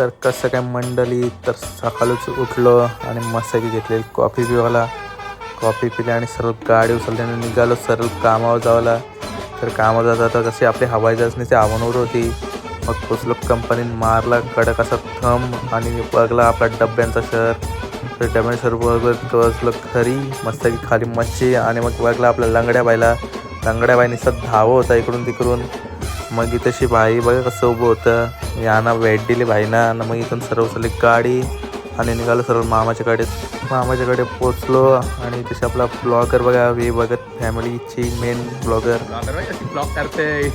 तर कसं काय मंडळी, तर सकाळीच उठलो आणि मस्त घेतलेली कॉफी पिवाला. कॉफी पिली आणि सरळ गाडी उचलल्याने निघालो सरळ कामावर जायला. तर कामावर जाता कशी आपली हवाई जहाजची आवणवर होती. मग पोचलो कंपनीत, मारला कडक असा थंब आणि बघला आपला डब्यांचा शहर. तर डब्याच्या शहर पोचलो घरी, मस्त खाली मच्छी आणि मग बघला आपल्या लंगड्या बाईनी सत धावं होता इकडून तिकडून. मग इथेशी भाई बघा कसं उभं होतं, यांना वेट दिली भाईना. आणि मग इथून सर्व उचलली गाडी आणि निघालो सर्व मामाच्याकडे पोचलो. आणि तसे आपला ब्लॉगर बघा, वे बघत फॅमिलीची मेन ब्लॉगर कशी ब्लॉग करते.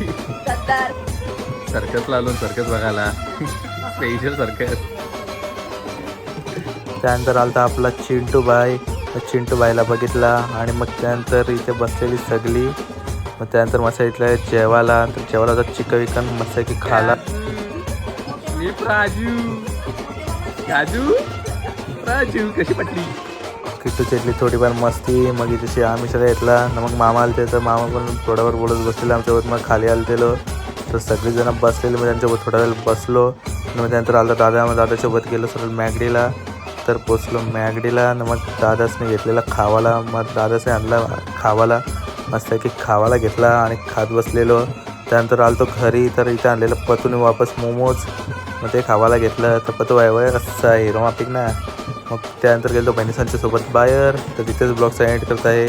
सर्कसला आलो, सर्कस बघायला, स्पेशल सर्कस. त्यानंतर आलता आपला चिंटू बाईला बघितला आणि मग त्यानंतर इथे बसलेली सगळी. मग त्यानंतर मस्त इथल्या जेवायला होता चिकन मस्त की खाला. राजू कशी पटली किट्टू चेटली थोडीफार मस्ती. मग इथे आम्ही सगळं घेतला. मग मामा आलते तर मामा पण थोड्यावर बोलत बसलेले आमच्यावर. मग खाली आलतेलो तर सगळीजणं बसलेले, मग त्यांच्यासोबत थोडा वेळ बसलो. मग त्यानंतर आलता दादासोबत गेलो सरळ मॅगडीला. तर पोचलो मॅगडीला. मग दादासने घेतलेला खावाला, मग दादासने आणला खावाला, मस्त की खावाला घेतला आणि खात बसलेलो. त्यानंतर आलतो घरी, तर इथे आणलेलं पतूने वापस मोमोज, मग ते खावाला घेतलं. तर पतू वय कसा हिरो मापिक ना. मग त्यानंतर गेलो बहिणीसांच्या सोबत बाहेर. तर तिथेच ब्लॉगचा एंड करत आहे.